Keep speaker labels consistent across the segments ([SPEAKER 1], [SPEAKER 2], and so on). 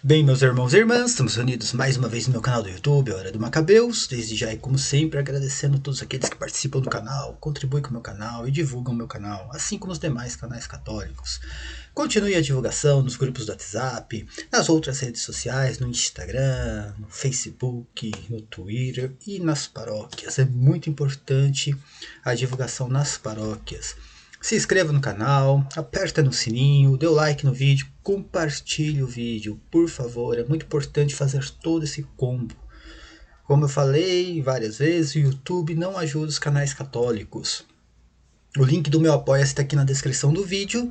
[SPEAKER 1] Bem, meus irmãos e irmãs, estamos reunidos mais uma vez no meu canal do YouTube, a Hora do Macabeus. Desde já e como sempre, agradecendo a todos aqueles que participam do canal, contribuem com o meu canal e divulgam o meu canal, assim como os demais canais católicos. Continue a divulgação nos grupos do WhatsApp, nas outras redes sociais, no Instagram, no Facebook, no Twitter e nas paróquias. É muito importante a divulgação nas paróquias. Se inscreva no canal, aperta no sininho, dê o like no vídeo, compartilhe o vídeo, por favor. É muito importante fazer todo esse combo. Como eu falei várias vezes, o YouTube não ajuda os canais católicos. O link do meu Apoia-se está aqui na descrição do vídeo.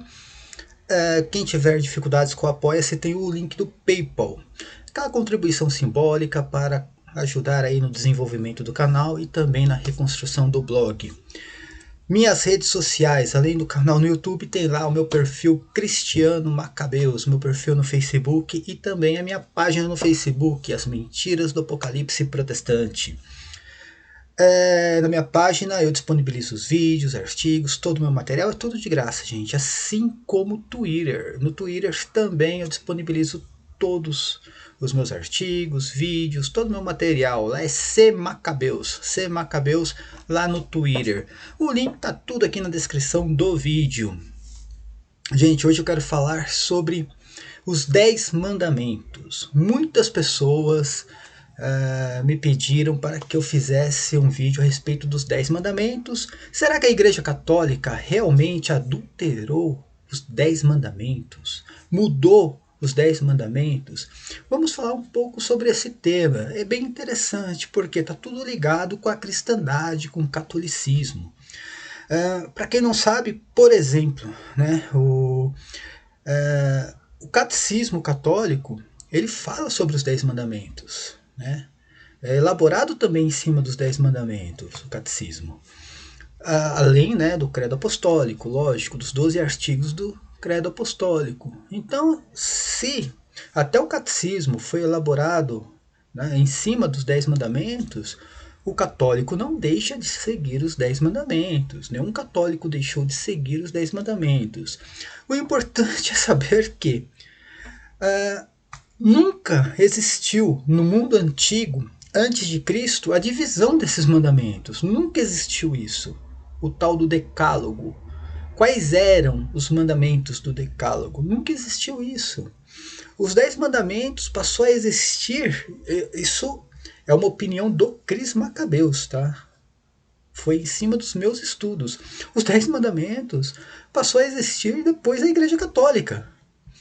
[SPEAKER 1] Quem tiver dificuldades com o Apoia-se tem o link do PayPal. Aquela contribuição simbólica para ajudar aí no desenvolvimento do canal e também na reconstrução do blog. Minhas redes sociais, além do canal no YouTube, tem lá o meu perfil Cristiano Macabeus, meu perfil no Facebook e também a minha página no Facebook, As Mentiras do Apocalipse Protestante. Na minha página eu disponibilizo os vídeos, artigos, todo o meu material, é tudo de graça, gente, assim como o Twitter. No Twitter também eu disponibilizo todos os meus artigos, vídeos, todo o meu material. Lá é C Macabeus lá no Twitter. O link tá tudo aqui na descrição do vídeo. Gente, hoje eu quero falar sobre os 10 mandamentos. Muitas pessoas me pediram para que eu fizesse um vídeo a respeito dos 10 mandamentos. Será que a Igreja Católica realmente adulterou os 10 mandamentos? Mudou os 10 mandamentos? Vamos falar um pouco sobre esse tema. É bem interessante porque está tudo ligado com a cristandade, com o catolicismo. Para quem não sabe, por exemplo, né, o catecismo católico, ele fala sobre os 10 mandamentos, né? É elaborado também em cima dos 10 mandamentos, o catecismo. Além, né, do credo apostólico, lógico, dos 12 artigos do credo apostólico. Então, se até o catecismo foi elaborado, né, em cima dos 10 mandamentos, o católico não deixa de seguir os 10 mandamentos. Nenhum católico deixou de seguir os 10 mandamentos. O importante é saber que nunca existiu no mundo antigo, antes de Cristo, a divisão desses mandamentos. Nunca existiu isso. O tal do decálogo. Quais eram os mandamentos do decálogo? Nunca existiu isso. Os 10 mandamentos passou a existir, isso é uma opinião do Cris Macabeus, tá? Foi em cima dos meus estudos. Os 10 mandamentos passou a existir depois da Igreja Católica.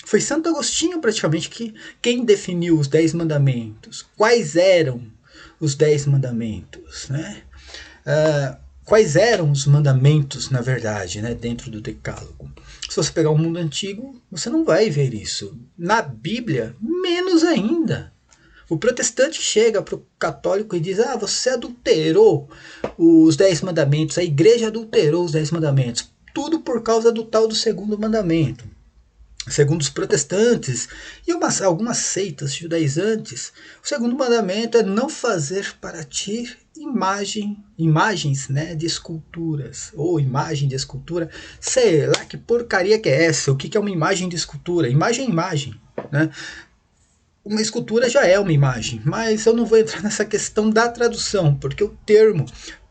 [SPEAKER 1] Foi Santo Agostinho praticamente quem definiu os 10 mandamentos. Quais eram os 10 mandamentos, né? Quais eram os mandamentos, na verdade, né, dentro do decálogo. Se você pegar o mundo antigo, você não vai ver isso. Na Bíblia, menos ainda. O protestante chega para o católico e diz: você adulterou os 10 mandamentos, a igreja adulterou os 10 mandamentos. Tudo por causa do tal do segundo mandamento. Segundo os protestantes e algumas seitas judaizantes, o segundo mandamento é não fazer para ti imagens, né, de esculturas, ou imagem de escultura, sei lá que porcaria que é essa, o que é uma imagem de escultura? Imagem é imagem, né? Uma escultura já é uma imagem, mas eu não vou entrar nessa questão da tradução, porque o termo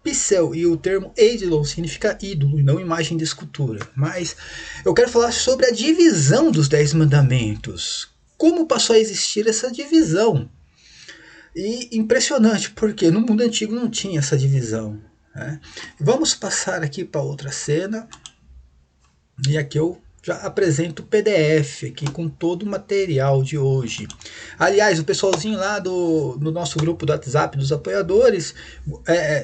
[SPEAKER 1] Pixel e o termo eidolon significa ídolo e não imagem de escultura. Mas eu quero falar sobre a divisão dos 10 mandamentos. Como passou a existir essa divisão? E impressionante, porque no mundo antigo não tinha essa divisão, né? Vamos passar aqui para outra cena. E aqui eu já apresento o PDF aqui com todo o material de hoje. Aliás, o pessoalzinho lá do nosso grupo do WhatsApp dos apoiadores,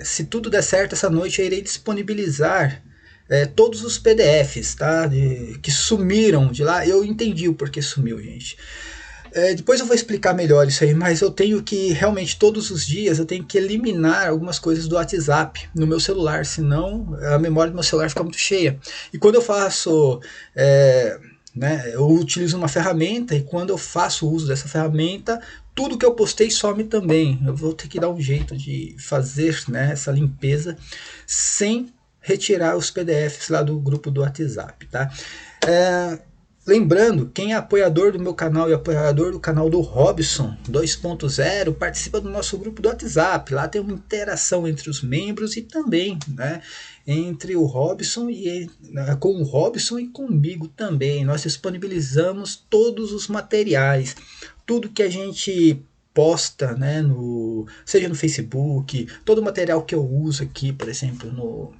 [SPEAKER 1] se tudo der certo essa noite, eu irei disponibilizar todos os PDFs, tá? Que sumiram de lá. Eu entendi o porquê sumiu, gente. Depois eu vou explicar melhor isso aí, mas eu tenho que, realmente, todos os dias, eu tenho que eliminar algumas coisas do WhatsApp no meu celular, senão a memória do meu celular fica muito cheia. E quando eu faço né? Eu utilizo uma ferramenta e quando eu faço uso dessa ferramenta, tudo que eu postei some também. Eu vou ter que dar um jeito de fazer, né, essa limpeza sem retirar os PDFs lá do grupo do WhatsApp, tá? Lembrando, quem é apoiador do meu canal e apoiador do canal do Robson 2.0, participa do nosso grupo do WhatsApp. Lá tem uma interação entre os membros e também, né, entre o Robson e com o Robson e comigo também. Nós disponibilizamos todos os materiais, tudo que a gente posta, né, seja no Facebook, todo o material que eu uso aqui, por exemplo,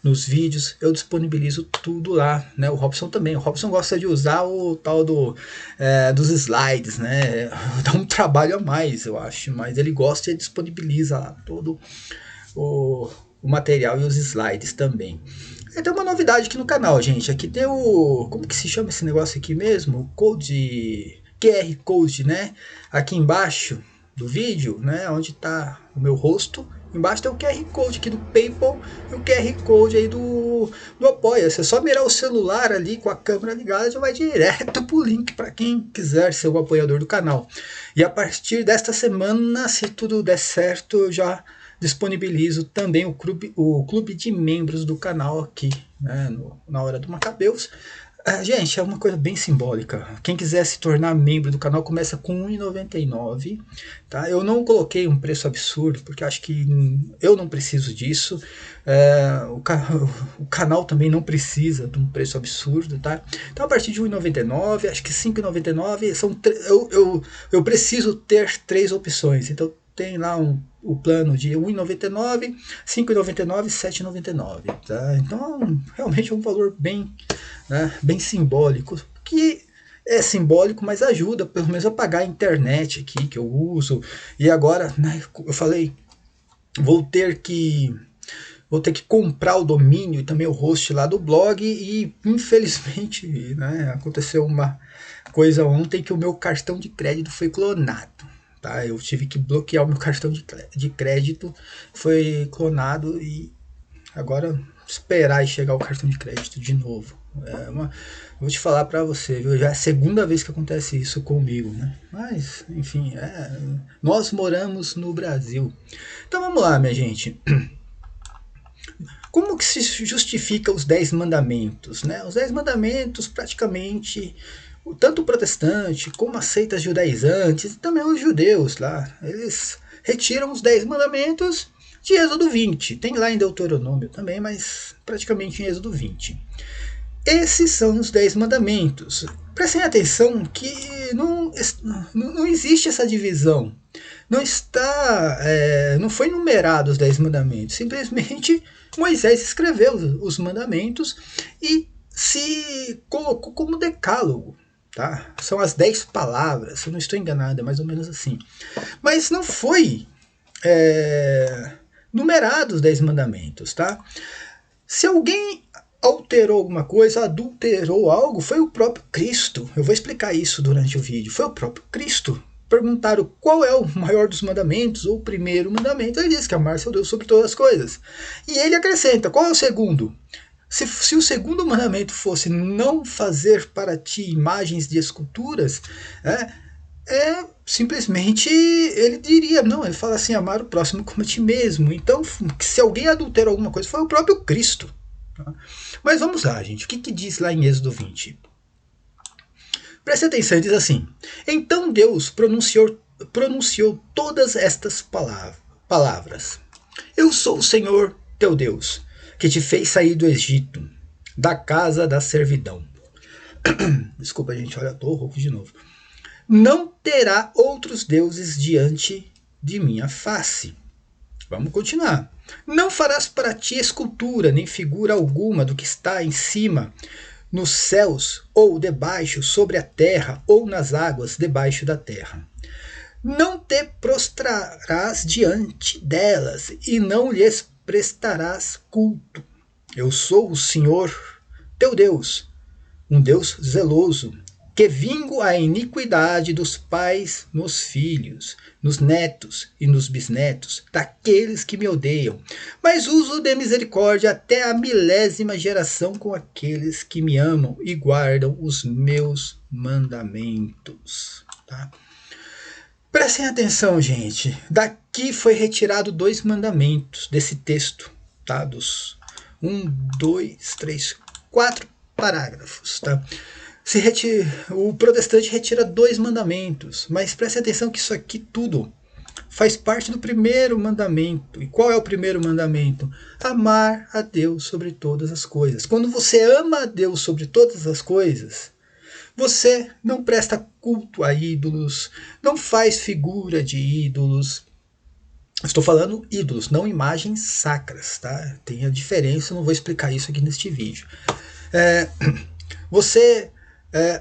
[SPEAKER 1] nos vídeos, eu disponibilizo tudo lá, né? O Robson também. O Robson gosta de usar o tal dos slides, né? Dá um trabalho a mais, eu acho, mas ele gosta e disponibiliza lá todo o material e os slides também. Tem uma novidade aqui no canal, gente. Aqui tem como que se chama esse negócio aqui mesmo? O Code, QR Code, né? Aqui embaixo do vídeo, né? Onde está o meu rosto. Embaixo tem o QR Code aqui do PayPal e o QR Code aí do Apoia-se. É só mirar o celular ali com a câmera ligada, já vai direto pro link para quem quiser ser o apoiador do canal. E a partir desta semana, se tudo der certo, eu já disponibilizo também o clube de membros do canal aqui, né, na Hora do Macabeus. Gente, é uma coisa bem simbólica. Quem quiser se tornar membro do canal começa com R$ 1,99. Tá? Eu não coloquei um preço absurdo, porque acho que eu não preciso disso. O canal também não precisa de um preço absurdo. Tá? Então, a partir de R$ 1,99, acho que R$ 5,99, eu preciso ter 3 opções. Então, tem lá o plano de R$ 1,99, R$ 5,99 e R$ 7,99. Tá? Então, realmente é um valor bem, né, bem simbólico, que é simbólico, mas ajuda pelo menos a pagar a internet aqui que eu uso. E agora, né, eu falei, vou ter que comprar o domínio e também o host lá do blog e infelizmente, né, aconteceu uma coisa ontem que o meu cartão de crédito foi clonado. Tá? Eu tive que bloquear o meu cartão de crédito, foi clonado e agora esperar e chegar o cartão de crédito de novo. Vou te falar para você, viu? Já é a segunda vez que acontece isso comigo, né? Mas, enfim, nós moramos no Brasil. Então vamos lá, minha gente. Como que se justifica os 10 mandamentos? Né? Os 10 mandamentos, praticamente, tanto o protestante como as seitas judaizantes, e também os judeus lá, eles retiram os 10 mandamentos de Êxodo 20. Tem lá em Deuteronômio também, mas praticamente em Êxodo 20. Esses são os 10 mandamentos. Prestem atenção que não existe essa divisão. Não foi numerado os 10 mandamentos. Simplesmente Moisés escreveu os mandamentos e se colocou como decálogo. Tá? São as 10 palavras, se eu não estou enganado, é mais ou menos assim. Mas não foi numerado os 10 mandamentos. Tá? Se alguém alterou alguma coisa, adulterou algo, foi o próprio Cristo. Eu vou explicar isso durante o vídeo. Foi o próprio Cristo. Perguntaram qual é o maior dos mandamentos, ou o primeiro mandamento. Ele diz que amar seu Deus sobre todas as coisas. E ele acrescenta, qual é o segundo? Se o segundo mandamento fosse não fazer para ti imagens de esculturas, simplesmente ele diria, não, ele fala assim, amar o próximo como a ti mesmo. Então, se alguém adulterou alguma coisa, foi o próprio Cristo. Tá? Mas vamos lá, gente. O que diz lá em Êxodo 20? Preste atenção, diz assim: então Deus pronunciou todas estas palavras. Eu sou o Senhor teu Deus, que te fez sair do Egito, da casa da servidão. Desculpa, gente, olha, tô rouco de novo. Não terá outros deuses diante de minha face. Vamos continuar. Não farás para ti escultura, nem figura alguma do que está em cima, nos céus, ou debaixo, sobre a terra, ou nas águas debaixo da terra. Não te prostrarás diante delas, e não lhes prestarás culto. Eu sou o Senhor, teu Deus, um Deus zeloso, que vingo a iniquidade dos pais nos filhos, nos netos e nos bisnetos, daqueles que me odeiam, mas uso de misericórdia até a 1000ª geração com aqueles que me amam e guardam os meus mandamentos. Tá? Prestem atenção, gente. Daqui foi retirado 2 mandamentos desse texto, tá? Dos 1, 2, 3, 4 parágrafos, tá? O protestante retira 2 mandamentos, mas preste atenção que isso aqui tudo faz parte do primeiro mandamento. E qual é o primeiro mandamento? Amar a Deus sobre todas as coisas. Quando você ama a Deus sobre todas as coisas, você não presta culto a ídolos, não faz figura de ídolos. Estou falando ídolos, não imagens sacras, tá? Tem a diferença, não vou explicar isso aqui neste vídeo. Você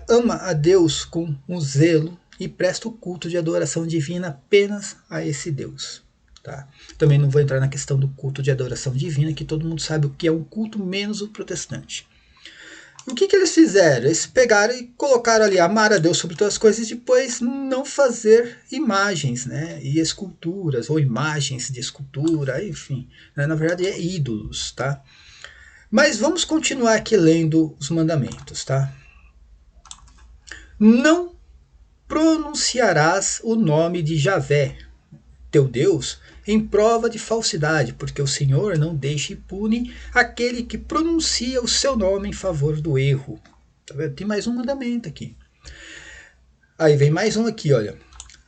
[SPEAKER 1] ama a Deus com um zelo e presta o culto de adoração divina apenas a esse Deus. Tá? Também não vou entrar na questão do culto de adoração divina, que todo mundo sabe o que é um culto, menos o protestante. O que eles fizeram? Eles pegaram e colocaram ali amar a Deus sobre todas as coisas e depois não fazer imagens, né? E esculturas, ou imagens de escultura, enfim. Né? Na verdade é ídolos, tá? Mas vamos continuar aqui lendo os mandamentos, tá? Não pronunciarás o nome de Javé, teu Deus, em prova de falsidade, porque o Senhor não deixa impune aquele que pronuncia o seu nome em favor do erro. Tá vendo? Tem mais um mandamento aqui. Aí vem mais um aqui, olha.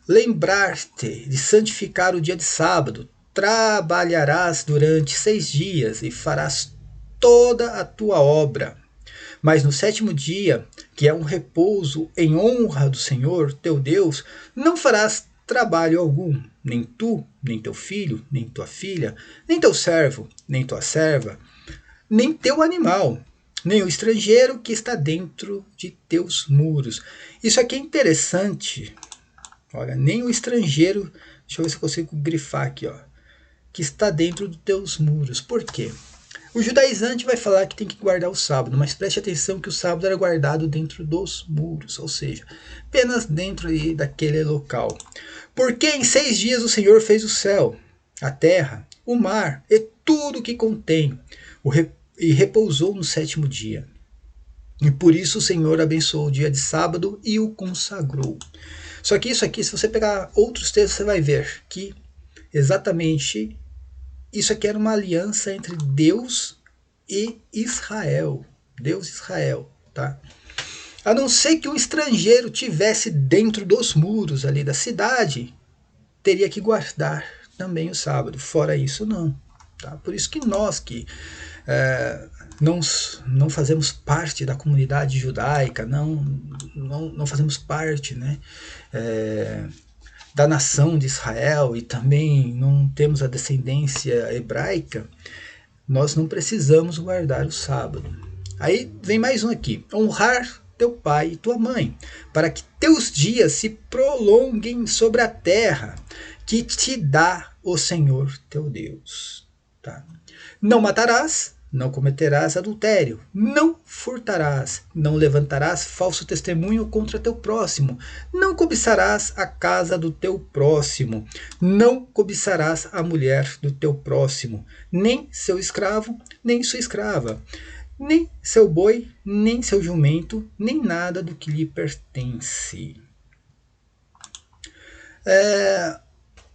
[SPEAKER 1] Lembrar-te de santificar o dia de sábado, trabalharás durante 6 dias e farás toda a tua obra. Mas no 7º dia, que é um repouso em honra do Senhor, teu Deus, não farás trabalho algum, nem tu, nem teu filho, nem tua filha, nem teu servo, nem tua serva, nem teu animal, nem o estrangeiro que está dentro de teus muros. Isso aqui é interessante. Olha, nem o estrangeiro, deixa eu ver se eu consigo grifar aqui, ó, que está dentro dos teus muros. Por quê? O judaizante vai falar que tem que guardar o sábado, mas preste atenção que o sábado era guardado dentro dos muros, ou seja, apenas dentro aí daquele local. Porque em 6 dias o Senhor fez o céu, a terra, o mar e tudo o que contém, e repousou no 7º dia. E por isso o Senhor abençoou o dia de sábado e o consagrou. Só que isso aqui, se você pegar outros textos, você vai ver que exatamente isso aqui era uma aliança entre Deus e Israel. Deus e Israel, tá? A não ser que um estrangeiro tivesse dentro dos muros ali da cidade, teria que guardar também o sábado. Fora isso, não. Tá? Por isso que nós que não fazemos parte da comunidade judaica, não fazemos parte, né, da nação de Israel e também não temos a descendência hebraica, nós não precisamos guardar o sábado. Aí vem mais um aqui. Honrar teu pai e tua mãe, para que teus dias se prolonguem sobre a terra que te dá o Senhor teu Deus. Tá? Não matarás, não cometerás adultério, não furtarás, não levantarás falso testemunho contra teu próximo, não cobiçarás a casa do teu próximo, não cobiçarás a mulher do teu próximo, nem seu escravo, nem sua escrava, nem seu boi, nem seu jumento, nem nada do que lhe pertence.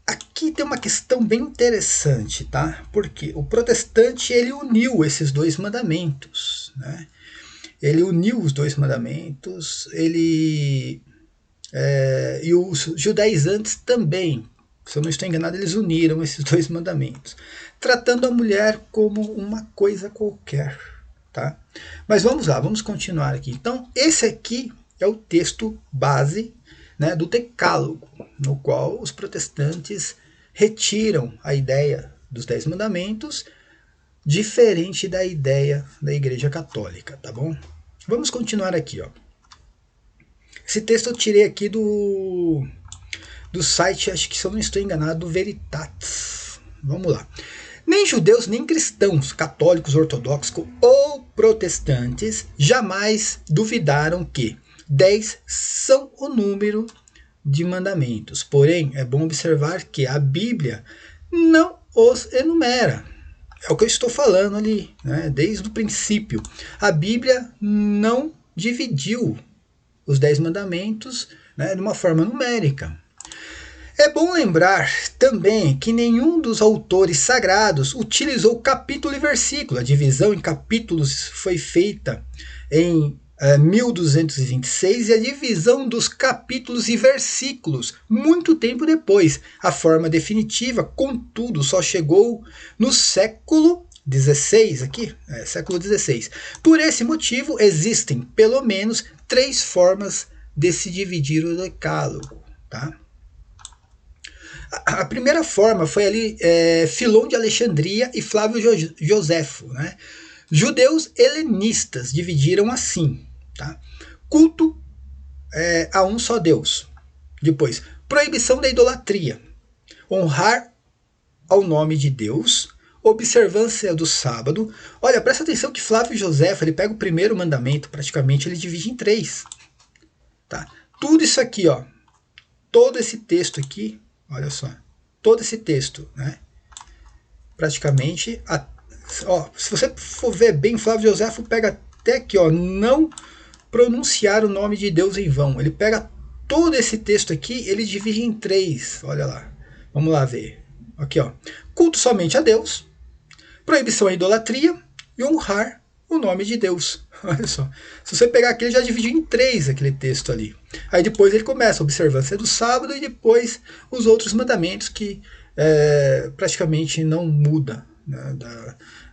[SPEAKER 1] Aqui tem uma questão bem interessante, tá? Porque o protestante ele uniu esses 2 mandamentos, né? Ele uniu os 2 mandamentos, e os judaizantes também, se eu não estou enganado, eles uniram esses 2 mandamentos, tratando a mulher como uma coisa qualquer, tá? Mas vamos lá, vamos continuar aqui. Então, esse aqui é o texto base, né, do Decálogo, no qual os protestantes retiram a ideia dos 10 mandamentos, diferente da ideia da Igreja Católica, tá bom? Vamos continuar aqui, ó. Esse texto eu tirei aqui do site, acho que se eu não estou enganado, do Veritatis. Vamos lá. Nem judeus, nem cristãos, católicos, ortodoxos ou protestantes jamais duvidaram que 10 são o número de mandamentos. Porém, é bom observar que a Bíblia não os enumera. É o que eu estou falando ali, né? Desde o princípio. A Bíblia não dividiu os 10 mandamentos, né, de uma forma numérica. É bom lembrar também que nenhum dos autores sagrados utilizou capítulo e versículo. A divisão em capítulos foi feita em 1226 e a divisão dos capítulos e versículos muito tempo depois. A forma definitiva, contudo, só chegou no século XVI, século XVI. Por esse motivo, existem pelo menos 3 formas de se dividir o decálogo, tá? A primeira forma foi ali Filon de Alexandria e Flávio Joséfo, né? Judeus helenistas dividiram assim, tá? Culto a um só Deus. Depois, proibição da idolatria, honrar ao nome de Deus, observância do sábado. Olha, presta atenção que Flávio Joséfo, ele pega o primeiro mandamento, praticamente ele divide em 3, tá? Tudo isso aqui, ó, todo esse texto aqui, olha só, todo esse texto, né? Praticamente, se você for ver bem, Flávio Joséfo pega até aqui, ó, não pronunciar o nome de Deus em vão. Ele pega todo esse texto aqui, ele divide em 3. Olha lá, vamos lá ver. Aqui, ó, culto somente a Deus, proibição à idolatria e honrar o nome de Deus. Olha só. Se você pegar aqui, ele já dividiu em 3 aquele texto ali. Aí depois ele começa a observância do sábado e depois os outros mandamentos que praticamente não muda, né,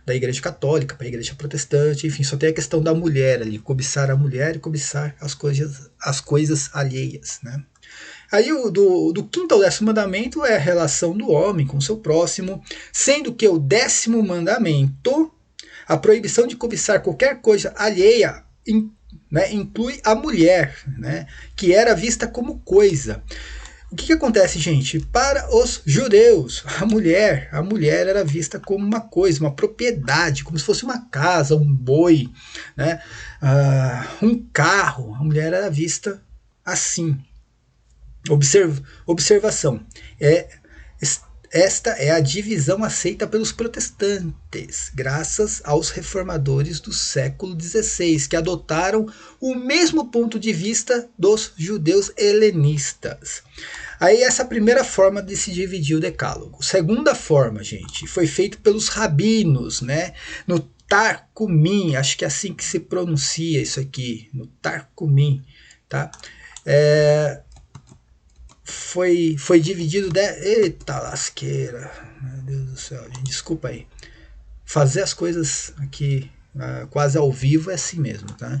[SPEAKER 1] da igreja católica para a igreja protestante. Enfim, só tem a questão da mulher ali, cobiçar a mulher e cobiçar as coisas alheias, né? Aí do 5º ao 10º mandamento é a relação do homem com o seu próximo, sendo que o 10º mandamento, a proibição de cobiçar qualquer coisa alheia, né, inclui a mulher, né, que era vista como coisa. O que acontece, gente? Para os judeus, a mulher era vista como uma coisa, uma propriedade, como se fosse uma casa, um boi, né, um carro. A mulher era vista assim. Observação. Esta é a divisão aceita pelos protestantes, graças aos reformadores do século XVI, que adotaram o mesmo ponto de vista dos judeus helenistas. Aí essa primeira forma de se dividir o decálogo. Segunda forma, gente, foi feito pelos rabinos, né? No Targumim, acho que é assim que se pronuncia isso aqui, no Targumim, tá? Foi dividido eita lasqueira, meu Deus do céu, gente, desculpa aí. Fazer as coisas aqui quase ao vivo é assim mesmo, tá?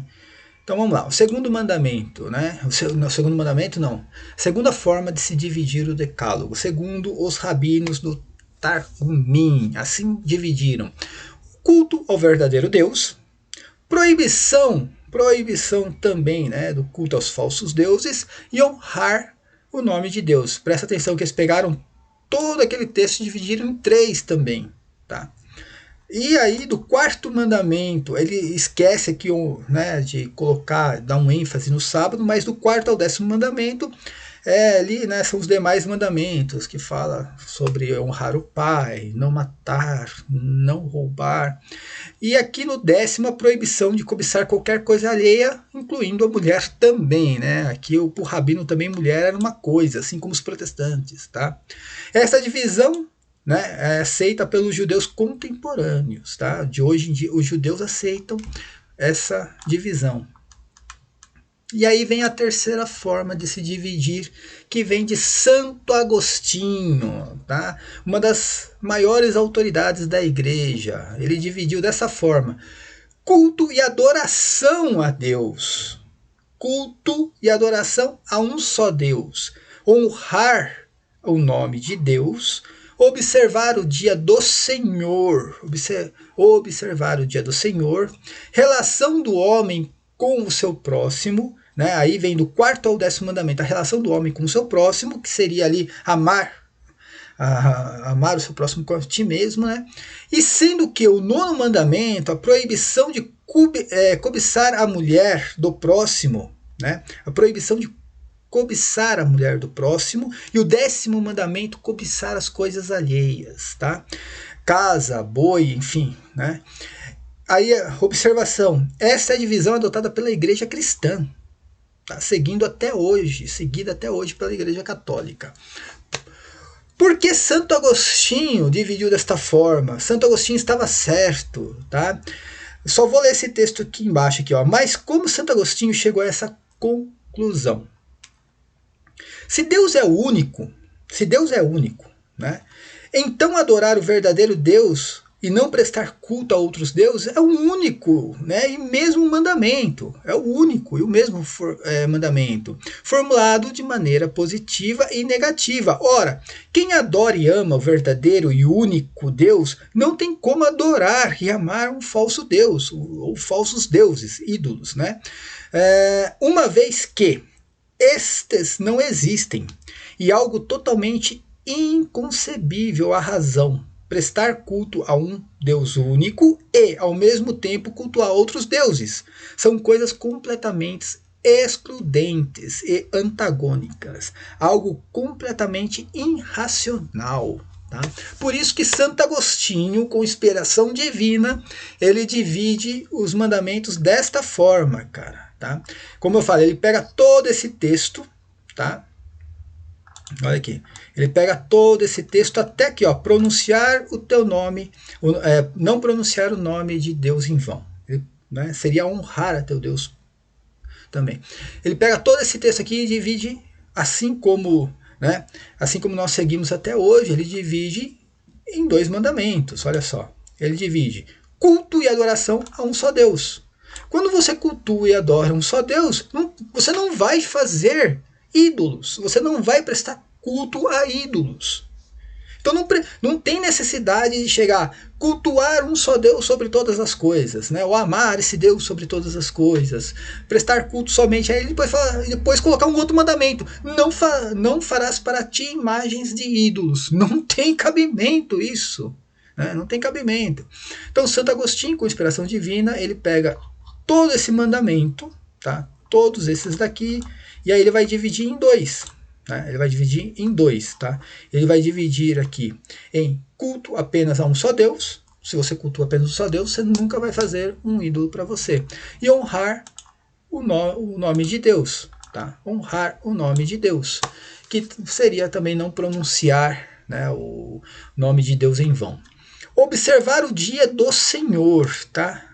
[SPEAKER 1] Então vamos lá, o segundo mandamento, né? O segundo mandamento não. Segunda forma de se dividir o decálogo, segundo os rabinos do Targumim, assim dividiram: culto ao verdadeiro Deus, proibição também, né, do culto aos falsos deuses e honrar o nome de Deus. Presta atenção que eles pegaram todo aquele texto e dividiram em 3 também, tá? E aí do 4º mandamento, ele esquece aqui, né, de dar um ênfase no sábado, mas do 4º ao 10º mandamento, ali, né, são os demais mandamentos, que fala sobre honrar o pai, não matar, não roubar. E aqui no 10º, a proibição de cobiçar qualquer coisa alheia, incluindo a mulher também, né? Aqui o rabino também, mulher era uma coisa, assim como os protestantes, tá? Essa divisão, né, é aceita pelos judeus contemporâneos, tá? De hoje em dia, os judeus aceitam essa divisão. E aí vem a terceira forma de se dividir, que vem de Santo Agostinho, tá? Uma das maiores autoridades da igreja. Ele dividiu dessa forma: culto e adoração a Deus. Culto e adoração a um só Deus. Honrar o nome de Deus. Observar o dia do Senhor. Observar o dia do Senhor. Relação do homem com o seu próximo, né? Aí vem do 4º ao 10º mandamento, a relação do homem com o seu próximo, que seria ali amar o seu próximo como a ti mesmo, né? E sendo que o 9º mandamento, a proibição de cobiçar a mulher do próximo, né? A proibição de cobiçar a mulher do próximo, e o 10º mandamento, cobiçar as coisas alheias, tá? Casa, boi, enfim, né? Aí, observação, essa é a divisão adotada pela igreja cristã, tá? Seguida até hoje pela igreja católica. Por que Santo Agostinho dividiu desta forma? Santo Agostinho estava certo, tá? Só vou ler esse texto aqui embaixo, aqui, ó. Mas como Santo Agostinho chegou a essa conclusão? Se Deus é único, né? Então adorar o verdadeiro Deus e não prestar culto a outros deuses é o único, né? E mesmo mandamento, é o único e o mesmo mandamento, formulado de maneira positiva e negativa. Ora, quem adora e ama o verdadeiro e único Deus não tem como adorar e amar um falso Deus, ou falsos deuses, ídolos, né? Uma vez que estes não existem, e algo totalmente inconcebível à razão, prestar culto a um Deus único e, ao mesmo tempo, cultuar outros deuses. São coisas completamente excludentes e antagônicas, algo completamente irracional. Tá? Por isso que Santo Agostinho, com inspiração divina, ele divide os mandamentos desta forma, cara. Tá? Como eu falei, ele pega todo esse texto, tá? Olha aqui, ele pega todo esse texto até aqui, ó, pronunciar o teu nome, não pronunciar o nome de Deus em vão, né? Seria honrar a teu Deus também. Ele pega todo esse texto aqui e divide, assim como, né? Assim como nós seguimos até hoje, ele divide em 2 mandamentos. Olha só, ele divide culto e adoração a um só Deus. Quando você cultua e adora um só Deus, você não vai fazer ídolos, você não vai prestar culto a ídolos. Então não tem necessidade de chegar, cultuar um só Deus sobre todas as coisas, né? Ou amar esse Deus sobre todas as coisas, prestar culto somente a ele, e depois colocar um outro mandamento, não farás para ti imagens de ídolos. Não tem cabimento isso, né? Não tem cabimento. Então Santo Agostinho, com inspiração divina, ele pega todo esse mandamento, tá? Todos esses daqui, e aí ele vai dividir em 2. Tá? Ele vai dividir em 2. Tá? Ele vai dividir aqui em culto apenas a um só Deus. Se você cultua apenas um só Deus, você nunca vai fazer um ídolo para você. E honrar o nome de Deus. Tá? Honrar o nome de Deus. Que seria também não pronunciar, né, o nome de Deus em vão. Observar o dia do Senhor. Tá?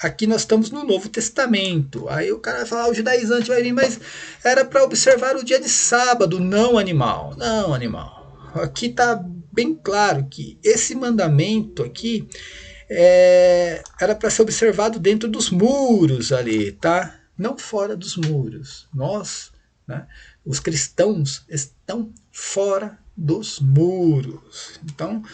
[SPEAKER 1] Aqui nós estamos no Novo Testamento. Aí o cara vai falar, o judaizante vai vir, mas era para observar o dia de sábado, não animal. Não animal. Aqui está bem claro que esse mandamento aqui era para ser observado dentro dos muros ali, tá? Não fora dos muros. Nós, né, os cristãos, estão fora dos muros. Então,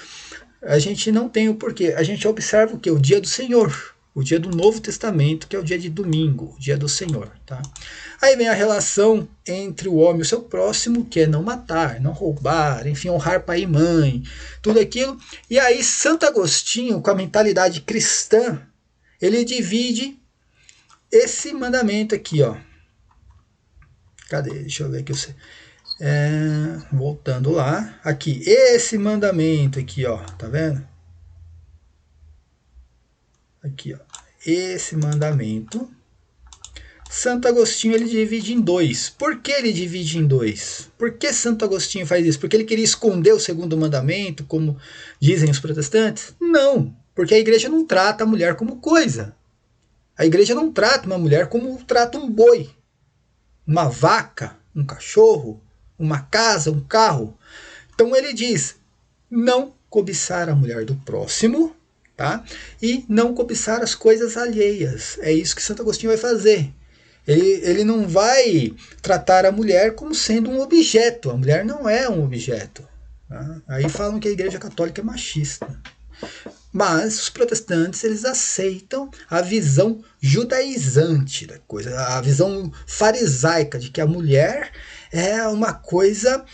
[SPEAKER 1] a gente não tem o porquê. A gente observa o que? O dia do Senhor. O dia do Novo Testamento, que é o dia de domingo, o dia do Senhor. Tá? Aí vem a relação entre o homem e o seu próximo, que é não matar, não roubar, enfim, honrar pai e mãe, tudo aquilo. E aí Santo Agostinho, com a mentalidade cristã, ele divide esse mandamento aqui, ó. Cadê? Deixa eu ver aqui. Voltando lá. Aqui, esse mandamento aqui, ó. Tá vendo? Aqui, ó, esse mandamento, Santo Agostinho ele divide em 2. Por que ele divide em 2? Por que Santo Agostinho faz isso? Porque ele queria esconder o 2º mandamento, como dizem os protestantes? Não, porque a igreja não trata a mulher como coisa. A igreja não trata uma mulher como trata um boi, uma vaca, um cachorro, uma casa, um carro. Então ele diz, não cobiçar a mulher do próximo, tá? E não cobiçar as coisas alheias. É isso que Santo Agostinho vai fazer. Ele não vai tratar a mulher como sendo um objeto. A mulher não é um objeto. Tá? Aí falam que a Igreja Católica é machista. Mas os protestantes, eles aceitam a visão judaizante da coisa, a visão farisaica de que a mulher é uma coisa,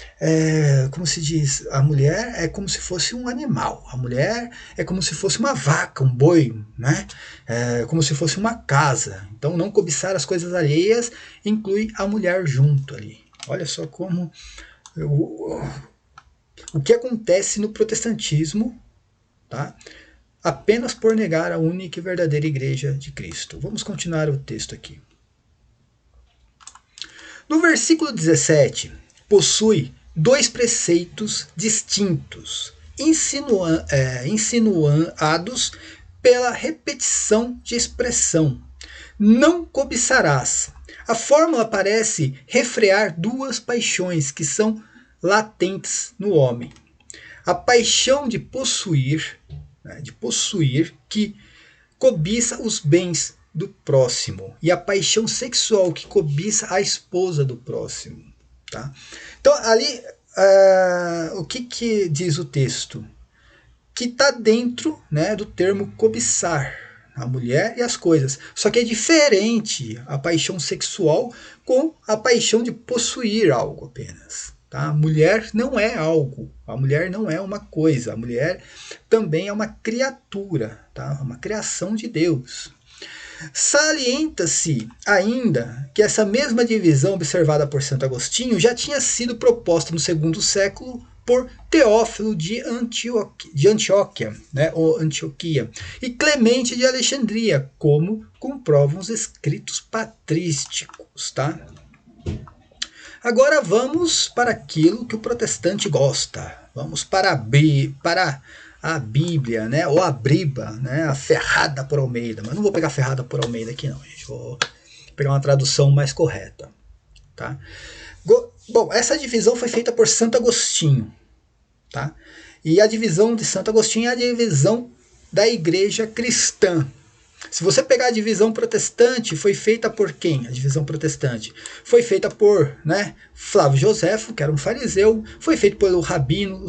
[SPEAKER 1] como se diz, a mulher é como se fosse um animal, a mulher é como se fosse uma vaca, um boi, né? É como se fosse uma casa. Então não cobiçar as coisas alheias inclui a mulher junto ali. Olha só como o que acontece no protestantismo, tá? Apenas por negar a única e verdadeira igreja de Cristo. Vamos continuar o texto aqui. No versículo 17, possui dois preceitos distintos, insinuados pela repetição de expressão. Não cobiçarás. A fórmula parece refrear duas paixões que são latentes no homem. A paixão de possuir, que cobiça os bens do próximo, e a paixão sexual que cobiça a esposa do próximo. Tá? Então, ali, o que diz o texto? Que está dentro, né, do termo cobiçar, a mulher e as coisas. Só que é diferente a paixão sexual com a paixão de possuir algo apenas. Tá? A mulher não é algo, a mulher não é uma coisa, a mulher também é uma criatura, tá? Uma criação de Deus. Salienta-se ainda que essa mesma divisão observada por Santo Agostinho já tinha sido proposta no segundo século por Teófilo de Antioquia, né, ou Antioquia, e Clemente de Alexandria, como comprovam os escritos patrísticos. Tá? Agora vamos para aquilo que o protestante gosta. Vamos para a Bíblia, né? Ou a Briba, né? A Ferrada por Almeida. Mas não vou pegar Ferrada por Almeida aqui não, gente. Vou pegar uma tradução mais correta. Tá? Bom, essa divisão foi feita por Santo Agostinho. Tá? E a divisão de Santo Agostinho é a divisão da igreja cristã. Se você pegar a divisão protestante, foi feita por quem? A divisão protestante foi feita por, né, Flávio Joséfo, que era um fariseu, foi feito por os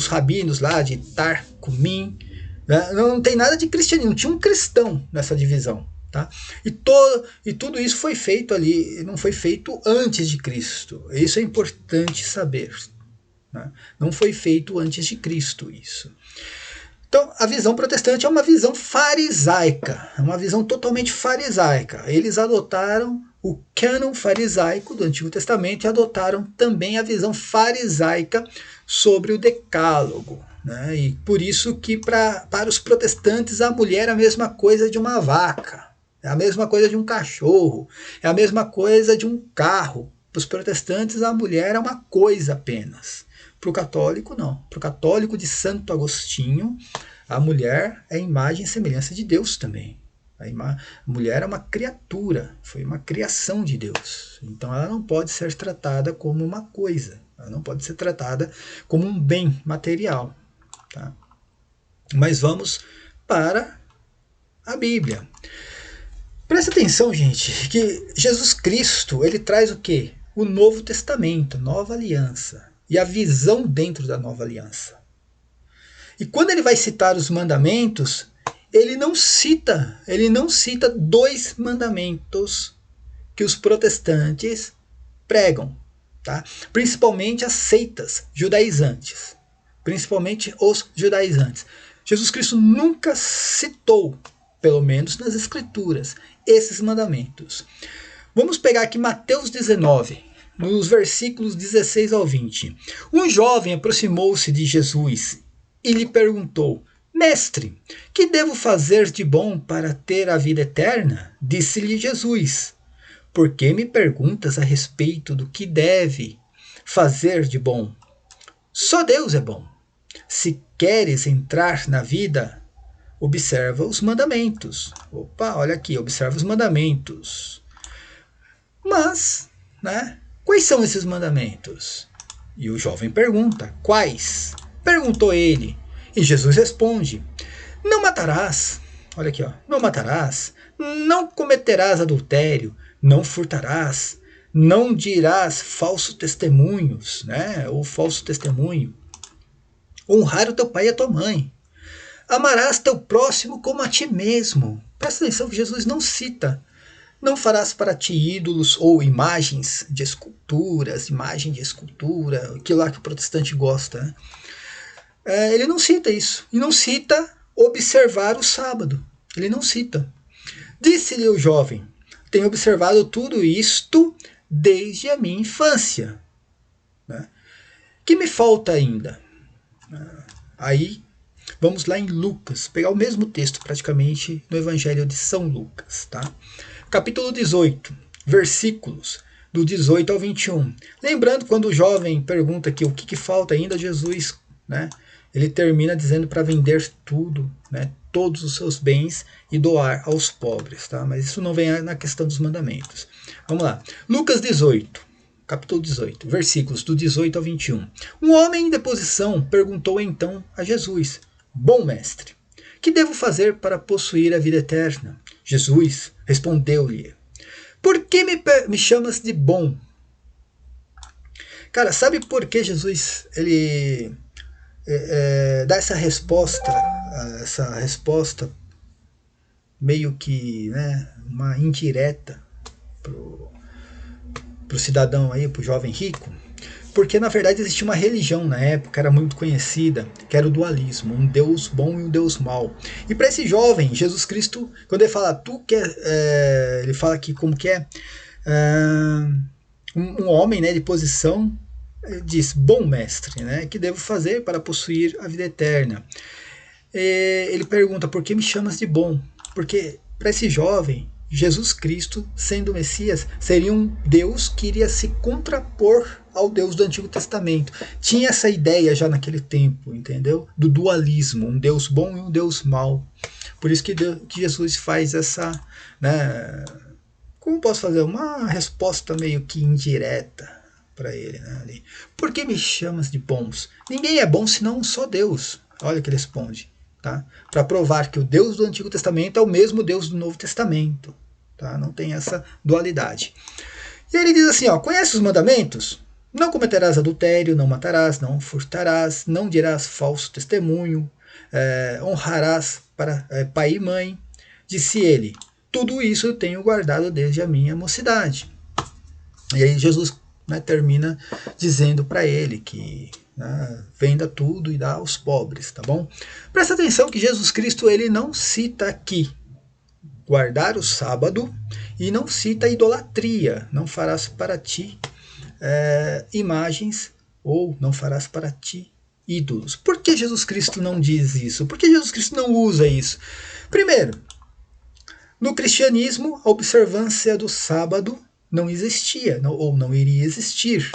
[SPEAKER 1] rabinos lá de Tarcumim. Né? Não tem nada de cristianismo, não tinha um cristão nessa divisão. Tá? E tudo isso foi feito ali, não foi feito antes de Cristo. Isso é importante saber. Né? Não foi feito antes de Cristo isso. Então, a visão protestante é uma visão farisaica, é uma visão totalmente farisaica. Eles adotaram o cânon farisaico do Antigo Testamento e adotaram também a visão farisaica sobre o decálogo. Né? E por isso que para os protestantes a mulher é a mesma coisa de uma vaca, é a mesma coisa de um cachorro, é a mesma coisa de um carro. Para os protestantes a mulher é uma coisa apenas. Para o católico, não. Para o católico de Santo Agostinho, a mulher é imagem e semelhança de Deus também. A mulher é uma criatura, foi uma criação de Deus. Então ela não pode ser tratada como uma coisa, ela não pode ser tratada como um bem material. Tá? Mas vamos para a Bíblia. Presta atenção, gente, que Jesus Cristo, ele traz o quê? O Novo Testamento, nova aliança. E a visão dentro da nova aliança. E quando ele vai citar os mandamentos, ele não cita dois mandamentos que os protestantes pregam, tá? Principalmente as seitas judaizantes, principalmente os judaizantes. Jesus Cristo nunca citou, pelo menos nas Escrituras, esses mandamentos. Vamos pegar aqui Mateus 19, nos versículos 16 ao 20. Um jovem aproximou-se de Jesus e lhe perguntou: Mestre, que devo fazer de bom para ter a vida eterna? Disse-lhe Jesus: Por que me perguntas a respeito do que deve fazer de bom? Só Deus é bom. Se queres entrar na vida, observa os mandamentos. Opa, olha aqui, observa os mandamentos. Mas, né? Quais são esses mandamentos? E o jovem pergunta: Quais? Perguntou ele. E Jesus responde: Não matarás. Olha aqui, ó. Não matarás. Não cometerás adultério. Não furtarás. Não dirás falsos testemunhos, né? Ou falso testemunho. Honrar o teu pai e a tua mãe. Amarás teu próximo como a ti mesmo. Presta atenção que Jesus não cita. Não farás para ti ídolos ou imagens de esculturas, imagem de escultura, aquilo lá que o protestante gosta. Né? Ele não cita isso. E não cita observar o sábado. Ele não cita. Disse-lhe o jovem, tenho observado tudo isto desde a minha infância. Né? Que me falta ainda? Aí, vamos lá em Lucas, pegar o mesmo texto praticamente no Evangelho de São Lucas. Tá? Capítulo 18, versículos do 18 ao 21. Lembrando, quando o jovem pergunta aqui o que falta ainda, Jesus, né, ele termina dizendo para vender tudo, né, todos os seus bens e doar aos pobres. Tá? Mas isso não vem na questão dos mandamentos. Vamos lá. Lucas 18, capítulo 18, versículos do 18 ao 21. Um homem em deposição perguntou então a Jesus, bom mestre, que devo fazer para possuir a vida eterna? Jesus respondeu-lhe, por que me chamas de bom? Cara, sabe por que Jesus ele dá essa resposta meio que, né, uma indireta pro cidadão aí, pro jovem rico? Porque na verdade existia uma religião na época, era muito conhecida, que era o dualismo, um Deus bom e um Deus mau. E para esse jovem, Jesus Cristo, quando ele fala, ele fala aqui como que é, um homem, né, de posição, diz, bom mestre, né, que devo fazer para possuir a vida eterna? Ele pergunta, por que me chamas de bom? Porque para esse jovem, Jesus Cristo, sendo o Messias, seria um Deus que iria se contrapor ao Deus do Antigo Testamento. Tinha essa ideia já naquele tempo, entendeu? Do dualismo, um Deus bom e um Deus mau. Por isso que Jesus faz essa, né, como posso fazer, uma resposta meio que indireta para ele. Né, ali. Por que me chamas de bons? Ninguém é bom senão só Deus. Olha o que ele responde. Tá? Para provar que o Deus do Antigo Testamento é o mesmo Deus do Novo Testamento. Tá? Não tem essa dualidade. E ele diz assim, ó, conhece os mandamentos? Não cometerás adultério, não matarás, não furtarás, não dirás falso testemunho, honrarás para pai e mãe. Disse ele, tudo isso eu tenho guardado desde a minha mocidade. E aí Jesus, né, termina dizendo para ele que venda tudo e dá aos pobres, tá bom? Presta atenção que Jesus Cristo ele não cita aqui guardar o sábado e não cita idolatria, não farás para ti imagens ou não farás para ti ídolos. Por que Jesus Cristo não diz isso? Por que Jesus Cristo não usa isso? Primeiro, no cristianismo a observância do sábado não existia, ou não iria existir.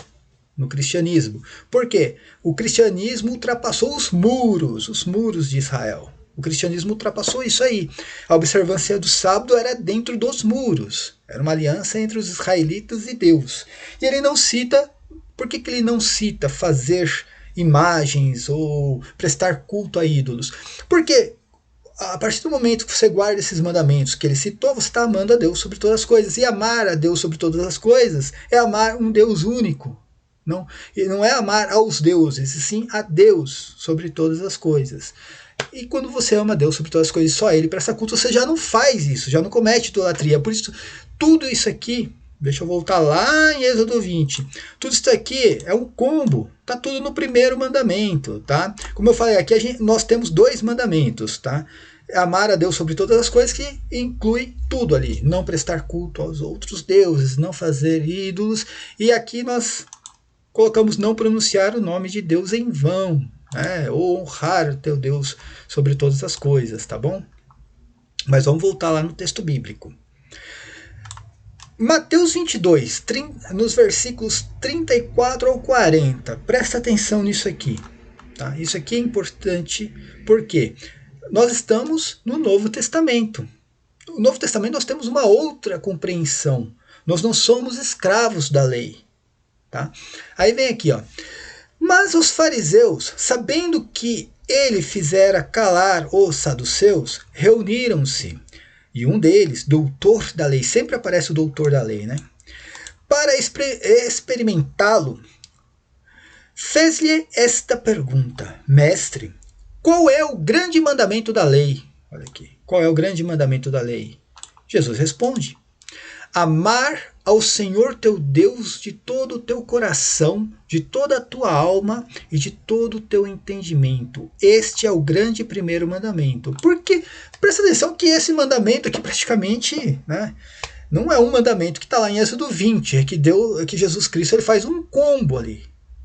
[SPEAKER 1] No cristianismo. Por quê? O cristianismo ultrapassou os muros de Israel. O cristianismo ultrapassou isso aí. A observância do sábado era dentro dos muros. Era uma aliança entre os israelitas e Deus. E ele não cita, por que ele não cita fazer imagens ou prestar culto a ídolos? Porque a partir do momento que você guarda esses mandamentos que ele citou, você está amando a Deus sobre todas as coisas. E amar a Deus sobre todas as coisas é amar um Deus único. Não é amar aos deuses, e sim a Deus sobre todas as coisas. E quando você ama Deus sobre todas as coisas, só Ele presta culto, você já não faz isso, já não comete idolatria. Por isso, tudo isso aqui, deixa eu voltar lá em Êxodo 20, tudo isso aqui é um combo, tá tudo no primeiro mandamento, tá? Como eu falei, aqui nós temos 2 mandamentos, tá? Amar a Deus sobre todas as coisas, que inclui tudo ali, não prestar culto aos outros deuses, não fazer ídolos, e aqui nós colocamos não pronunciar o nome de Deus em vão, né? Ou honrar o teu Deus sobre todas as coisas, tá bom? Mas vamos voltar lá no texto bíblico. Mateus 22, nos versículos 34 ao 40. Presta atenção nisso aqui. Tá? Isso aqui é importante porque nós estamos no Novo Testamento. No Novo Testamento nós temos uma outra compreensão. Nós não somos escravos da lei. Tá? Aí vem aqui, ó. Mas os fariseus, sabendo que ele fizera calar os saduceus, reuniram-se. E um deles, doutor da lei, sempre aparece o doutor da lei, né? Para experimentá-lo, fez-lhe esta pergunta: Mestre, Qual é o grande mandamento da lei? Olha aqui. Qual é o grande mandamento da lei? Jesus responde: amar ao Senhor teu Deus de todo o teu coração, de toda a tua alma e de todo o teu entendimento. Este é o grande primeiro mandamento. Porque, presta atenção que esse mandamento aqui praticamente, né, não é um mandamento que está lá em Êxodo 20, é que Jesus Cristo ele faz um combo ali.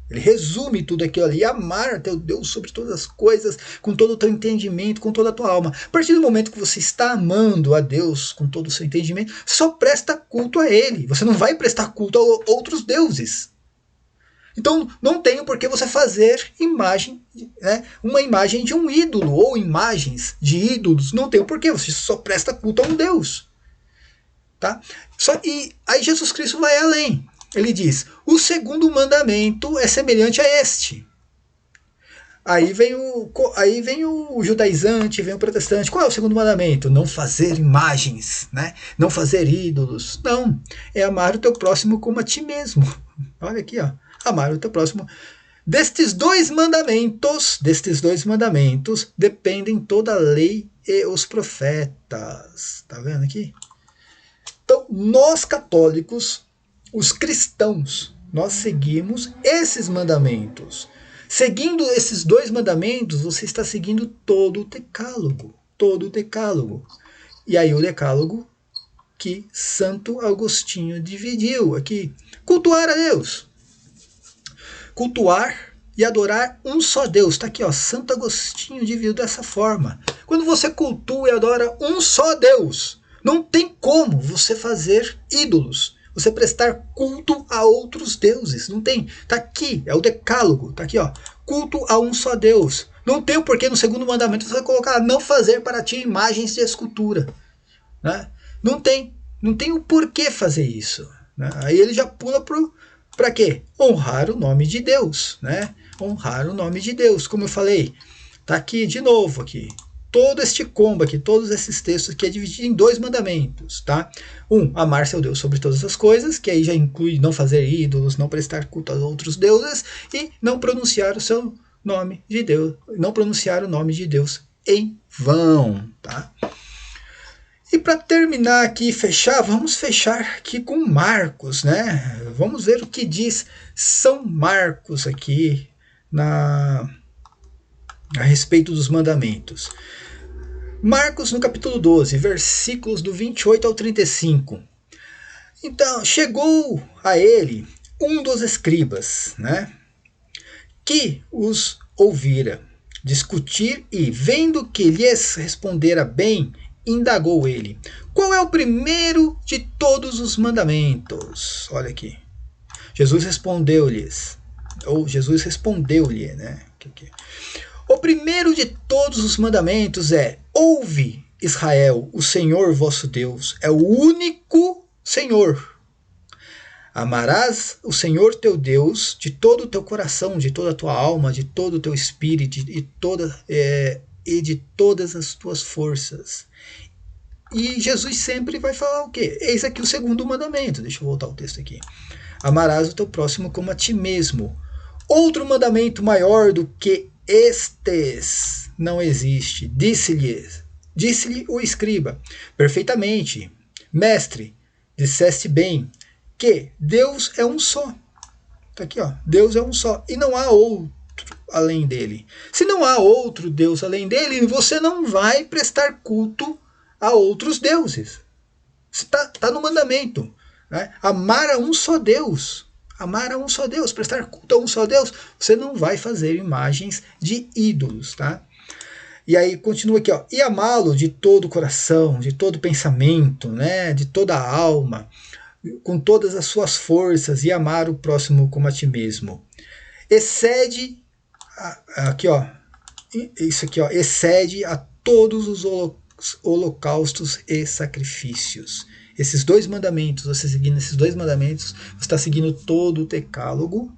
[SPEAKER 1] Ele resume tudo aquilo ali, amar teu Deus sobre todas as coisas, com todo o teu entendimento, com toda a tua alma. A partir do momento que você está amando a Deus com todo o seu entendimento, só presta culto a Ele. Você não vai prestar culto a outros deuses. Então não tem por que você fazer imagem, né, uma imagem de um ídolo, ou imagens de ídolos. Não tem por que, você só presta culto a um Deus. Tá? E aí Jesus Cristo vai além. Ele diz, o segundo mandamento é semelhante a este. Aí vem o judaizante, vem o protestante. Qual é o segundo mandamento? Não fazer imagens, né? Não fazer ídolos. Não, é amar o teu próximo como a ti mesmo. Olha aqui, ó. Amar o teu próximo. Destes dois mandamentos dependem toda a lei e os profetas. Tá vendo aqui? Então, nós católicos, os cristãos, nós seguimos esses mandamentos. Seguindo esses dois mandamentos, você está seguindo todo o decálogo. Todo o decálogo. E aí o decálogo que Santo Agostinho dividiu aqui. Cultuar a Deus. Cultuar e adorar um só Deus. Está aqui, ó, Santo Agostinho dividiu dessa forma. Quando você cultua e adora um só Deus, não tem como você fazer ídolos. Você prestar culto a outros deuses. Não tem. Está aqui, é o decálogo. Está aqui, ó. Culto a um só Deus. Não tem o porquê no segundo mandamento você vai colocar não fazer para ti imagens de escultura. Né? Não tem o porquê fazer isso. Né? Aí ele já pula para quê? Honrar o nome de Deus. Né? Honrar o nome de Deus. Como eu falei, está aqui de novo aqui. Todo este combo aqui, todos esses textos aqui é dividido em dois mandamentos, tá? Amar seu Deus sobre todas as coisas, que aí já inclui não fazer ídolos, não prestar culto a outros deuses e não pronunciar o seu nome de Deus, não pronunciar o nome de Deus em vão, tá? E para terminar aqui e fechar, vamos fechar aqui com Marcos, né? Vamos ver o que diz São Marcos aqui a respeito dos mandamentos. Marcos no capítulo 12, versículos do 28 ao 35. Então, chegou a ele um dos escribas, né, que os ouvira discutir e, vendo que lhes respondera bem, indagou ele. Qual é o primeiro de todos os mandamentos? Olha aqui. Jesus respondeu-lhe, né? O primeiro de todos os mandamentos é: ouve, Israel, o Senhor vosso Deus é o único Senhor. Amarás o Senhor teu Deus de todo o teu coração, de toda a tua alma, de todo o teu espírito e de todas as tuas forças. E Jesus sempre vai falar o quê? Eis aqui o segundo mandamento. Deixa eu voltar o texto aqui. Amarás o teu próximo como a ti mesmo. Outro mandamento maior do que estes não existe. Disse-lhe o escriba: perfeitamente, mestre, disseste bem que Deus é um só. Está aqui, ó. Deus é um só e não há outro além dele. Se não há outro Deus além dele, você não vai prestar culto a outros deuses. Está no mandamento. Né? Amar a um só Deus. Amar a um só Deus, prestar culto a um só Deus. Você não vai fazer imagens de ídolos. Tá? E aí continua aqui, ó. E amá-lo de todo o coração, de todo o pensamento, né? De toda a alma, com todas as suas forças, e amar o próximo como a ti mesmo. Excede, aqui, ó, isso aqui, ó, excede a todos os holocaustos e sacrifícios. Esses dois mandamentos, você seguindo esses dois mandamentos, você está seguindo todo o decálogo.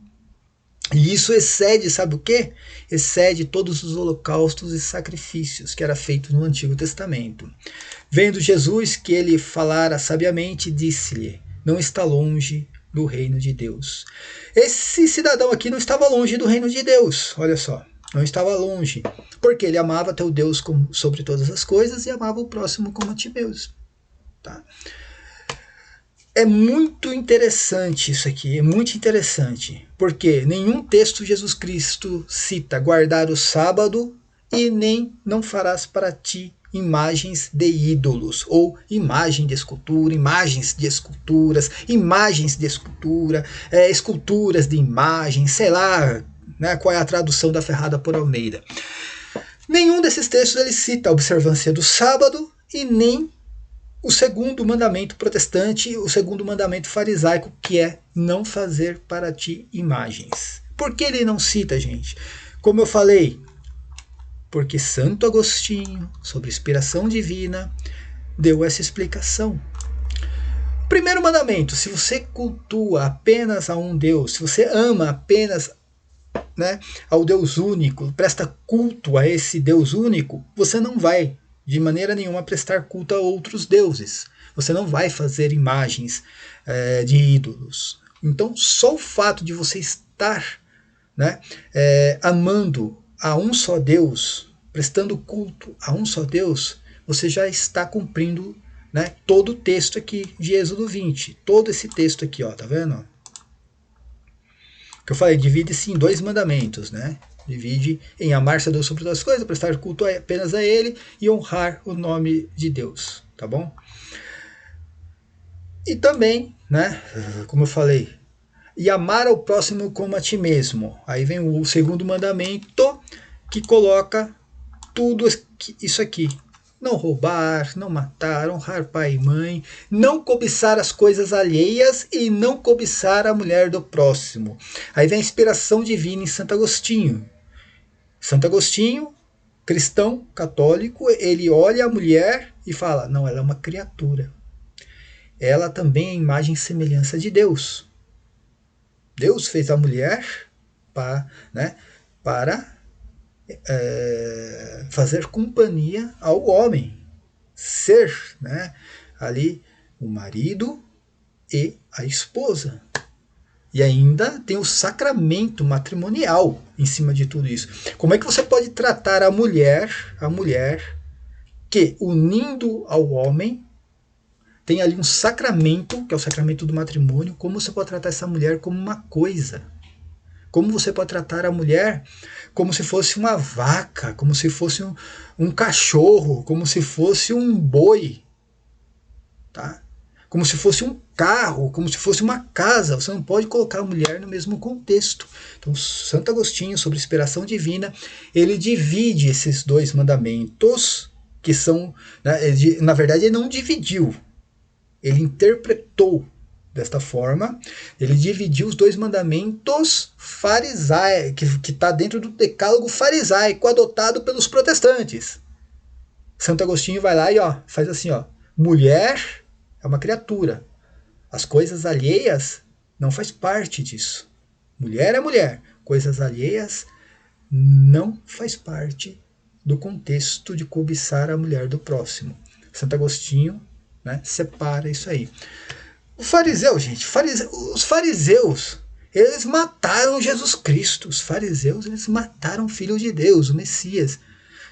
[SPEAKER 1] E isso excede, sabe o quê? Excede todos os holocaustos e sacrifícios que era feito no Antigo Testamento. Vendo Jesus que ele falara sabiamente, disse-lhe: não está longe do reino de Deus. Esse cidadão aqui não estava longe do reino de Deus, olha só, não estava longe. Porque ele amava teu Deus sobre todas as coisas e amava o próximo como a ti mesmo. Tá? É muito interessante isso aqui, é muito interessante, porque nenhum texto Jesus Cristo cita guardar o sábado e nem não farás para ti imagens de ídolos, ou imagem de escultura, imagens de esculturas, imagens de escultura, esculturas de imagens, sei lá, né, qual é a tradução da Ferrada por Almeida. Nenhum desses textos ele cita a observância do sábado e nem o segundo mandamento protestante, o segundo mandamento farisaico, que é não fazer para ti imagens. Por que ele não cita, gente? Como eu falei, porque Santo Agostinho, sobre inspiração divina, deu essa explicação. Primeiro mandamento, se você cultua apenas a um Deus, se você ama apenas, né, ao Deus único, presta culto a esse Deus único, você não vai de maneira nenhuma prestar culto a outros deuses. Você não vai fazer imagens de ídolos. Então, só o fato de você estar, né, amando a um só Deus, prestando culto a um só Deus, você já está cumprindo, né, todo o texto aqui de Êxodo 20. Todo esse texto aqui, ó, tá vendo? Que eu falei, divide-se em 2 mandamentos, né? Divide em amar-se a Deus sobre todas as coisas, prestar culto apenas a Ele e honrar o nome de Deus, tá bom? E também, né, como eu falei, e amar ao próximo como a ti mesmo. Aí vem o segundo mandamento que coloca tudo isso aqui. Não roubar, não matar, honrar pai e mãe, não cobiçar as coisas alheias e não cobiçar a mulher do próximo. Aí vem a inspiração divina em Santo Agostinho. Santo Agostinho, cristão, católico, ele olha a mulher e fala, não, ela é uma criatura. Ela também é imagem e semelhança de Deus. Deus fez a mulher para fazer companhia ao homem, ser, né, ali o marido e a esposa. E ainda tem o sacramento matrimonial em cima de tudo isso. Como é que você pode tratar a mulher que, unindo ao homem, tem ali um sacramento, que é o sacramento do matrimônio, como você pode tratar essa mulher como uma coisa? Como você pode tratar a mulher como se fosse uma vaca, como se fosse um cachorro, como se fosse um boi, tá? Como se fosse um carro, como se fosse uma casa. Você não pode colocar a mulher no mesmo contexto. Então, Santo Agostinho, sobre inspiração divina, ele divide esses 2 mandamentos, que são, né, na verdade, ele não dividiu, ele interpretou desta forma. Ele dividiu os 2 mandamentos farisaicos, que está dentro do decálogo farisaico, adotado pelos protestantes. Santo Agostinho vai lá e faz assim, mulher é uma criatura. As coisas alheias não faz parte disso. Mulher é mulher. Coisas alheias não faz parte do contexto de cobiçar a mulher do próximo. Santo Agostinho, né, separa isso aí. O fariseu, gente, os fariseus, eles mataram Jesus Cristo. Os fariseus, eles mataram o Filho de Deus, o Messias.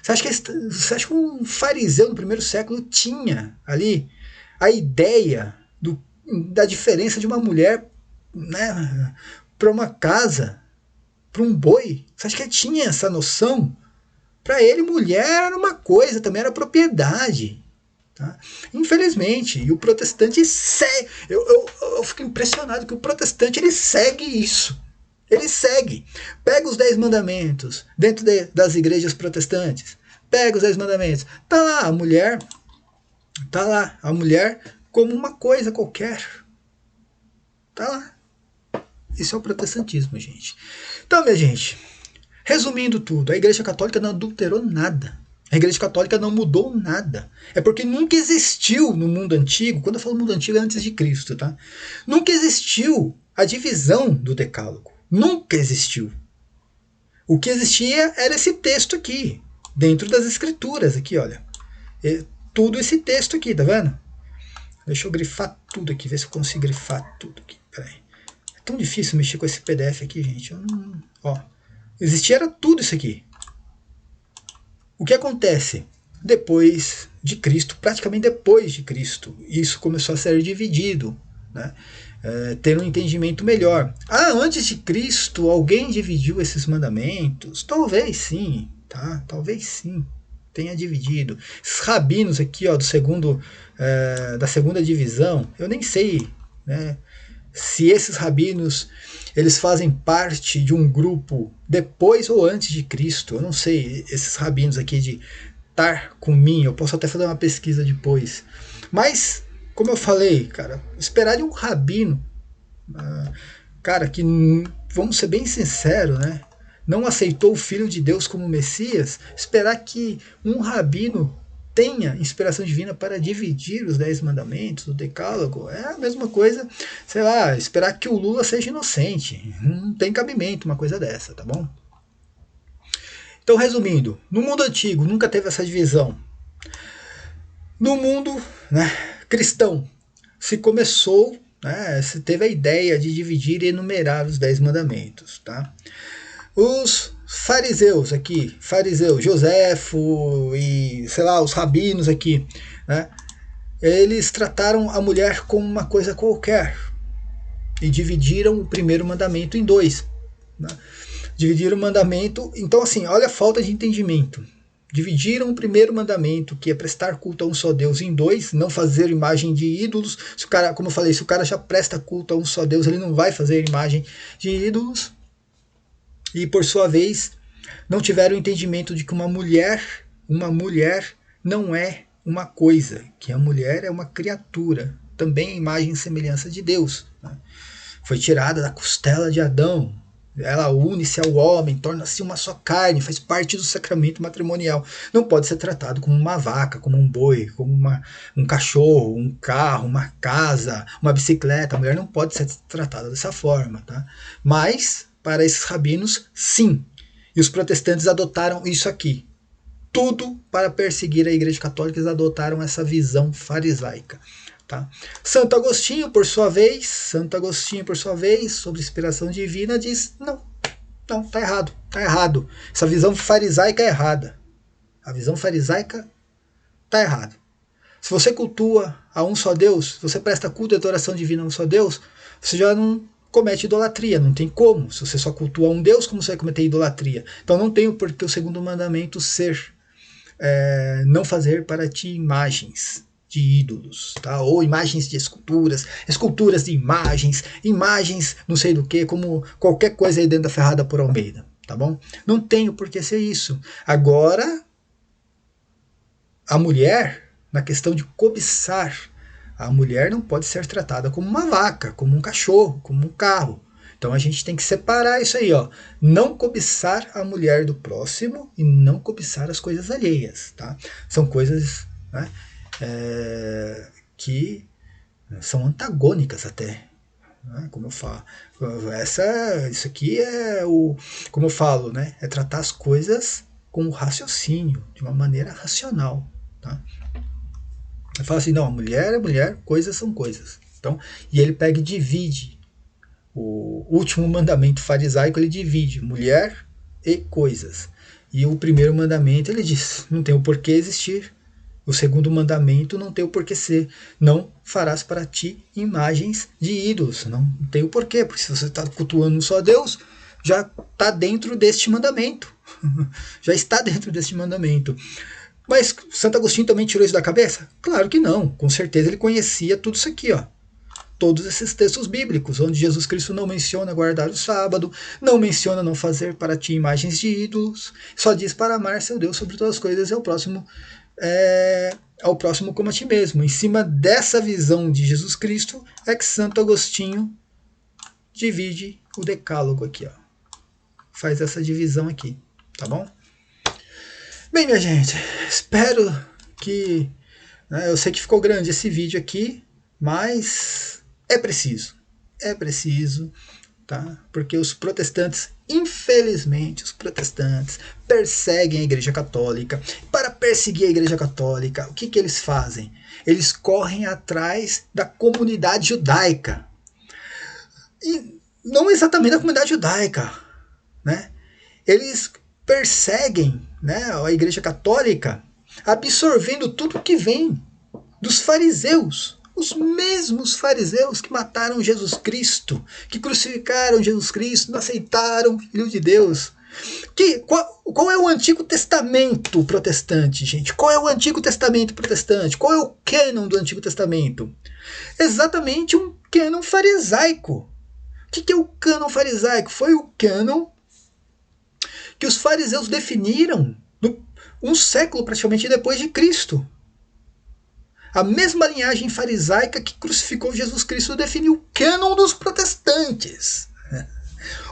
[SPEAKER 1] Você acha que um fariseu no primeiro século tinha ali a ideia da diferença de uma mulher, né, para uma casa, para um boi? Você acha que ele tinha essa noção? Para ele, mulher era uma coisa, também era propriedade. Tá? Infelizmente, e o protestante segue. Eu fico impressionado que o protestante ele segue isso. Ele segue. Pega os 10 mandamentos dentro das igrejas protestantes. Pega os 10 mandamentos. Tá lá a mulher. Tá lá a mulher como uma coisa qualquer. Tá lá. Isso é o protestantismo, gente. Então, minha gente, resumindo tudo, a Igreja Católica não adulterou nada. A Igreja Católica não mudou nada. É porque nunca existiu no mundo antigo, quando eu falo mundo antigo é antes de Cristo, tá? Nunca existiu a divisão do decálogo. Nunca existiu. O que existia era esse texto aqui, dentro das escrituras, aqui, olha. Tudo esse texto aqui, tá vendo? Deixa eu grifar tudo aqui, ver se eu consigo grifar tudo aqui. Peraí. É tão difícil mexer com esse PDF aqui, gente. Existia era tudo isso aqui. O que acontece? Depois de Cristo, praticamente depois de Cristo, isso começou a ser dividido, né? Ter um entendimento melhor. Antes de Cristo, alguém dividiu esses mandamentos? Talvez sim, tá? Talvez sim tenha dividido. Esses rabinos aqui, ó, da segunda divisão, eu nem sei, né, se esses rabinos eles fazem parte de um grupo depois ou antes de Cristo. Eu não sei, esses rabinos aqui de Tarcumim, eu posso até fazer uma pesquisa depois. Mas, como eu falei, cara, esperar de um rabino, cara, que, vamos ser bem sinceros, né, não aceitou o Filho de Deus como Messias, esperar que um rabino tenha inspiração divina para dividir os 10 mandamentos, o decálogo, é a mesma coisa, sei lá, esperar que o Lula seja inocente. Não tem cabimento uma coisa dessa, tá bom? Então, resumindo, no mundo antigo nunca teve essa divisão. No mundo, né, cristão, se começou, né, se teve a ideia de dividir e enumerar os 10 mandamentos, tá? Os fariseus aqui, Joséfo e, sei lá, os rabinos aqui, né, eles trataram a mulher como uma coisa qualquer e dividiram o primeiro mandamento em dois, né? Dividiram o mandamento, então assim, olha a falta de entendimento. Dividiram o primeiro mandamento, que é prestar culto a um só Deus, em dois, não fazer imagem de ídolos. Se o cara, como eu falei, se o cara já presta culto a um só Deus, ele não vai fazer imagem de ídolos. E por sua vez, não tiveram o entendimento de que uma mulher não é uma coisa, que a mulher é uma criatura, também é imagem e semelhança de Deus, né? Foi tirada da costela de Adão, ela une-se ao homem, torna-se uma só carne, faz parte do sacramento matrimonial. Não pode ser tratado como uma vaca, como um boi, como um cachorro, um carro, uma casa, uma bicicleta. A mulher não pode ser tratada dessa forma, tá? Mas, para esses rabinos, sim. E os protestantes adotaram isso aqui. Tudo para perseguir a Igreja Católica, eles adotaram essa visão farisaica. Tá? Santo Agostinho, por sua vez, sobre inspiração divina, diz: não, tá errado. Essa visão farisaica é errada. A visão farisaica tá errada. Se você cultua a um só Deus, se você presta culto e adoração divina a um só Deus, você já não comete idolatria, não tem como. Se você só cultua um Deus, como você vai cometer idolatria? Então não tem o porquê o segundo mandamento ser não fazer para ti imagens de ídolos, tá? Ou imagens de esculturas de imagens não sei do que, como qualquer coisa aí dentro da Ferrada por Almeida, tá bom? Não tem o porquê ser isso. Agora, a mulher, na questão de cobiçar, a mulher não pode ser tratada como uma vaca, como um cachorro, como um carro. Então a gente tem que separar isso aí, ó. Não cobiçar a mulher do próximo e não cobiçar as coisas alheias, tá? São coisas, né, que são antagônicas até, né? Como eu falo, isso aqui é como eu falo, né? É tratar as coisas com o raciocínio, de uma maneira racional, tá? Eu falo assim, não, mulher é mulher, coisas são coisas. Então, e ele pega e divide. O último mandamento farisaico, ele divide mulher e coisas. E o primeiro mandamento, ele diz, não tem o porquê existir. O segundo mandamento não tem o porquê ser. Não farás para ti imagens de ídolos. Não tem o porquê, porque se você está cultuando um só Deus, já está dentro deste mandamento. Já está dentro deste mandamento. Mas Santo Agostinho também tirou isso da cabeça? Claro que não. Com certeza ele conhecia tudo isso aqui, ó. Todos esses textos bíblicos, onde Jesus Cristo não menciona guardar o sábado, não menciona não fazer para ti imagens de ídolos, só diz para amar seu Deus sobre todas as coisas e ao próximo como a ti mesmo. Em cima dessa visão de Jesus Cristo é que Santo Agostinho divide o decálogo aqui, ó. Faz essa divisão aqui, tá bom? Bem, minha gente, espero que... né, eu sei que ficou grande esse vídeo aqui, mas é preciso, tá? Porque os protestantes, infelizmente, os protestantes perseguem a Igreja Católica. Para perseguir a Igreja Católica, o que eles fazem? Eles correm atrás da comunidade judaica. E não exatamente da comunidade judaica, né? Eles perseguem né, a Igreja Católica, absorvendo tudo que vem dos fariseus, os mesmos fariseus que mataram Jesus Cristo, que crucificaram Jesus Cristo, não aceitaram o Filho de Deus. Qual é o Antigo Testamento protestante, gente? Qual é o Antigo Testamento protestante? Qual é o cânon do Antigo Testamento? Exatamente um cânon farisaico. O que é o cânon farisaico? Foi o cânon que os fariseus definiram um século praticamente depois de Cristo. A mesma linhagem farisaica que crucificou Jesus Cristo definiu o cânon dos protestantes.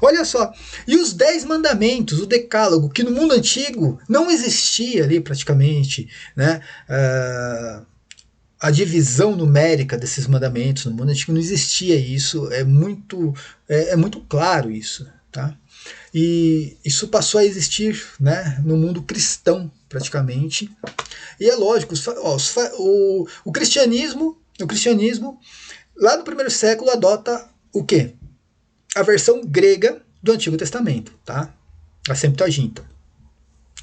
[SPEAKER 1] Olha só, e os 10 mandamentos, o decálogo, que no mundo antigo não existia ali praticamente, né? A divisão numérica desses mandamentos no mundo antigo não existia isso, é muito claro isso, tá? E isso passou a existir, né, no mundo cristão praticamente. E é lógico, o cristianismo lá no primeiro século adota o quê? A versão grega do Antigo Testamento, tá? A Septuaginta.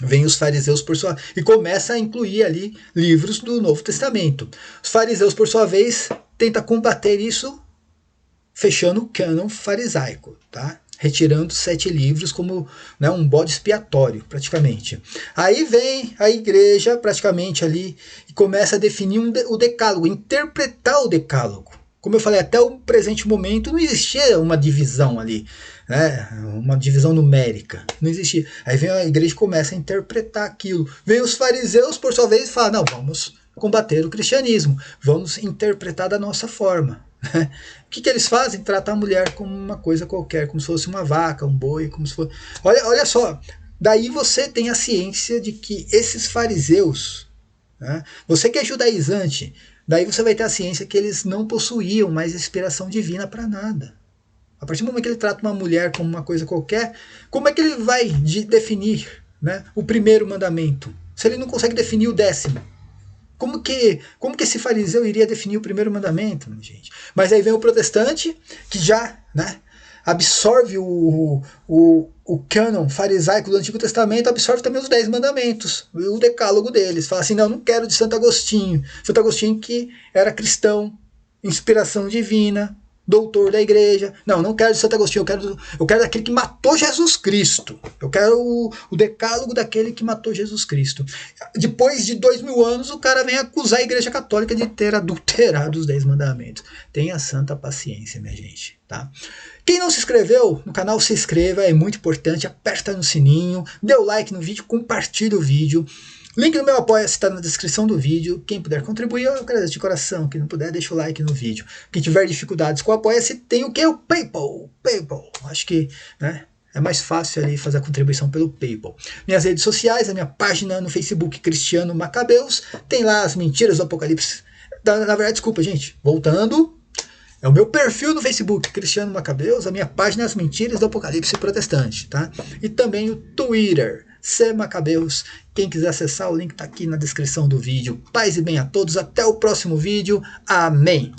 [SPEAKER 1] Vem os fariseus por sua e começa a incluir ali livros do Novo Testamento. Os fariseus, por sua vez, tentam combater isso fechando o cânon farisaico, tá? Retirando 7 livros como, né, um bode expiatório, praticamente. Aí vem a igreja, praticamente ali, e começa a definir o decálogo, interpretar o decálogo. Como eu falei, até o presente momento não existia uma divisão ali, né, uma divisão numérica, não existia. Aí vem a igreja e começa a interpretar aquilo. Vem os fariseus, por sua vez, e falam, não, vamos combater o cristianismo, vamos interpretar da nossa forma. O que eles fazem? Tratar a mulher como uma coisa qualquer, como se fosse uma vaca, um boi, como se fosse... Olha só, daí você tem a ciência de que esses fariseus, né, você que é judaizante, daí você vai ter a ciência que eles não possuíam mais inspiração divina para nada. A partir do momento que ele trata uma mulher como uma coisa qualquer, como é que ele vai definir, né, o primeiro mandamento, se ele não consegue definir o 10º? Como que esse fariseu iria definir o primeiro mandamento, gente? Mas aí vem o protestante, que já, né, absorve o cânon farisaico do Antigo Testamento, absorve também os 10 mandamentos, o decálogo deles. Fala assim, não quero de Santo Agostinho. Santo Agostinho que era cristão, inspiração divina, doutor da igreja. Não quero de Santo Agostinho, eu quero daquele que matou Jesus Cristo. Eu quero o decálogo daquele que matou Jesus Cristo. Depois de 2000 anos, o cara vem acusar a igreja católica de ter adulterado os 10 mandamentos. Tenha santa paciência, minha gente, tá? Quem não se inscreveu no canal, se inscreva, é muito importante. Aperta no sininho, dê o like no vídeo, compartilha o vídeo. Link no meu Apoia-se está na descrição do vídeo. Quem puder contribuir, eu agradeço de coração. Quem não puder, deixa o like no vídeo. Quem tiver dificuldades com o Apoia-se, tem o que? O PayPal. Acho que, né, é mais fácil ali fazer a contribuição pelo PayPal. Minhas redes sociais, a minha página no Facebook, Cristiano Macabeus. Tem lá as mentiras do Apocalipse. Na verdade, desculpa, gente. Voltando. É o meu perfil no Facebook, Cristiano Macabeus. A minha página é As Mentiras do Apocalipse Protestante, tá? E também o Twitter, C Macabeus. Quem quiser acessar, o link está aqui na descrição do vídeo. Paz e bem a todos. Até o próximo vídeo. Amém.